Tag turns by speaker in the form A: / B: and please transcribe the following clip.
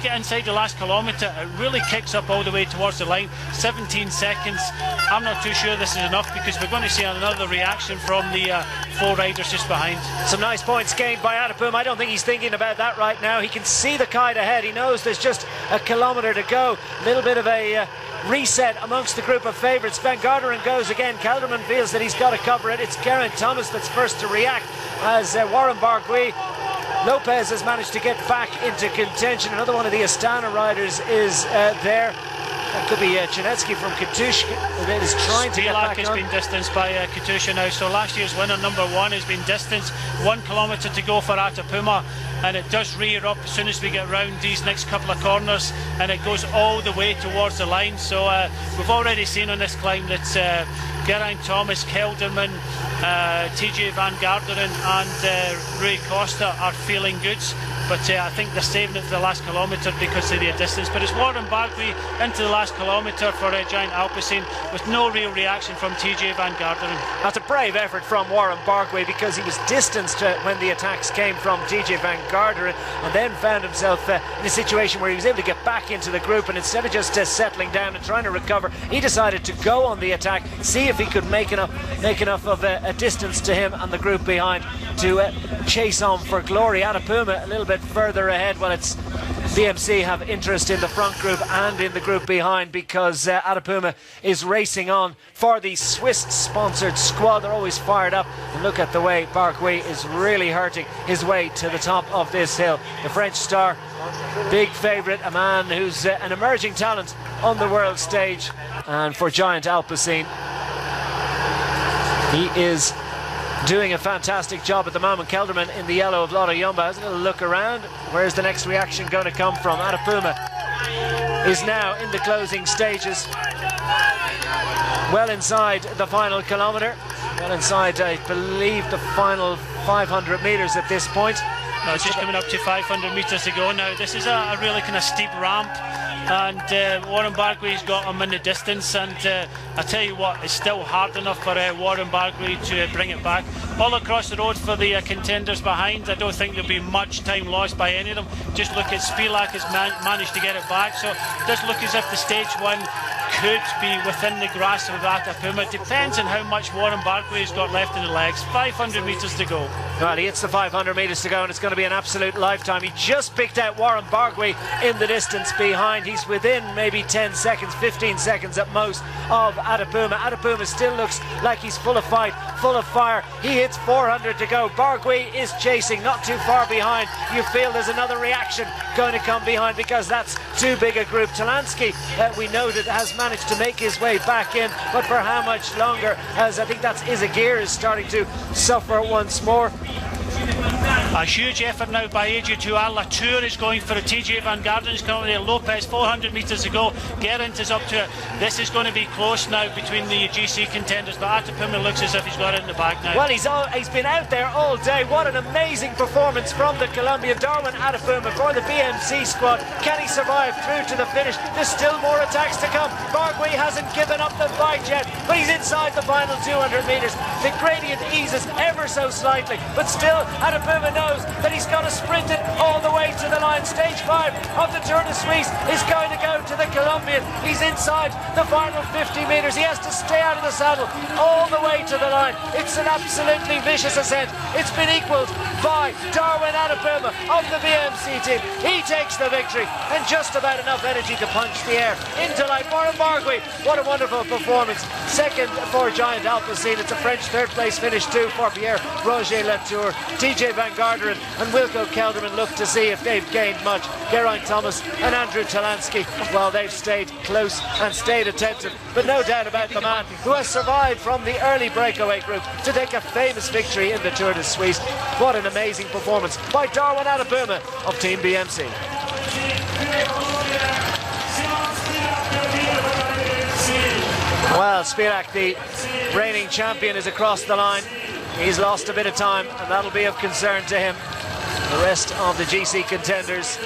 A: Get inside the last kilometre, it really kicks up all the way towards the line. 17 seconds. I'm not too sure this is enough, because we're going to see another reaction from the 4 riders just behind.
B: Some nice points gained by Adapum. I don't think he's thinking about that right now. He can see the kite ahead. He knows there's just a kilometre to go. A little bit of a reset amongst the group of favourites. Van Garderen goes again. Kelderman feels that he's got to cover it. It's Geraint Thomas that's first to react, as Warren Barguil. Lopez has managed to get back into contention. Another one of the Astana riders is there. That could be Chinetsky from Katusha that is trying to get back
A: has
B: on.
A: been distanced by Katusha now. So last year's winner, number 1, has been distanced. 1 kilometre to go for Atapuma, and it does rear up as soon as we get round these next couple of corners, and it goes all the way towards the line. So we've already seen on this climb that Geraint Thomas, Kelderman, TJ Van Garderen and Rui Costa are feeling good, but I think they're saving it for the last kilometre because of their distance. But it's Warren Barguil into the last kilometre for Giant Alpecin, with no real reaction from TJ Van Garderen.
B: That's a brave effort from Warren Barguil, because he was distanced when the attacks came from TJ Van Garderen, and then found himself in a situation where he was able to get back into the group, and instead of just settling down and trying to recover, he decided to go on the attack, see if he could make enough of a distance to him and the group behind to chase on for glory. Atapuma a little bit further ahead. Well, it's BMC have interest in the front group and in the group behind, because Atapuma is racing on for the Swiss sponsored squad. They're always fired up, and look at the way Barguil is really hurting his way to the top of this hill. The French star, big favourite, a man who's an emerging talent on the world stage, and for Giant Alpecin, he is doing a fantastic job at the moment. Kelderman in the yellow of Lotto Jumbo has a little look around. Where's the next reaction going to come from? Atapuma is now in the closing stages, well inside the final kilometre, well inside, I believe, the final 500 metres at this point.
A: No, it's just coming up to 500 metres to go now. This is a really kind of steep ramp, and Warren Barguil's got him in the distance, and I tell you what, it's still hard enough for Warren Barguil to bring it back. All across the road for the contenders behind, I don't think there'll be much time lost by any of them. Just look at Spilak has managed to get it back, so it does look as if the stage 1 could be within the grasp of Atapuma. Depends on how much Warren Barguil's got left in the legs. 500 metres to go.
B: Well, he hits the 500 metres to go, and it's going to be an absolute lifetime. He just picked out Warren Barguil in the distance behind. He's within maybe 10 seconds, 15 seconds at most of Atapuma. Atapuma still looks like he's full of fight, full of fire. He hits 400 to go. Barguil is chasing, not too far behind. You feel there's another reaction going to come behind, because that's too big a group. Talansky, we noted, has managed to make his way back in, but for how much longer, as I think that's Izagir is starting to suffer once more.
A: A huge effort now by AG2R. Latour is going for a TJ Van Garderen is coming there. Lopez, 400 metres to go. Geraint is up to it. This is going to be close now between the GC contenders, but Atapuma looks as if he's got it in the bag now.
B: Well, he's been out there all day. What an amazing performance from the Colombian. Darwin Atapuma for the BMC squad. Can he survive through to the finish? There's still more attacks to come. Barguil hasn't given up the fight yet, but he's inside the final 200 metres. The gradient eases ever so slightly, but still Atapuma knows that he's got to sprint it all the way to the line. Stage 5 of the Tour de Suisse is going to go to the Colombian. He's inside the final 50 metres. He has to stay out of the saddle all the way to the line. It's an absolutely vicious ascent. It's been equalled by Darwin Atapuma of the BMC team. He takes the victory, and just about enough energy to punch the air into light. Warren Barguil, what a wonderful performance. Second for Giant Alpecin. It's a French third place finish too for Pierre Roger Latour. TJ Van Garderen and Wilco Kelderman look to see if they've gained much. Geraint Thomas and Andrew Talansky, well, they've stayed close and stayed attentive, but no doubt about the man who has survived from the early breakaway group to take a famous victory in the Tour de Suisse. What an amazing performance by Darwin Atapuma of Team BMC. Well, Spilak, the reigning champion, is across the line. He's lost a bit of time, and that'll be of concern to him. The rest of the GC contenders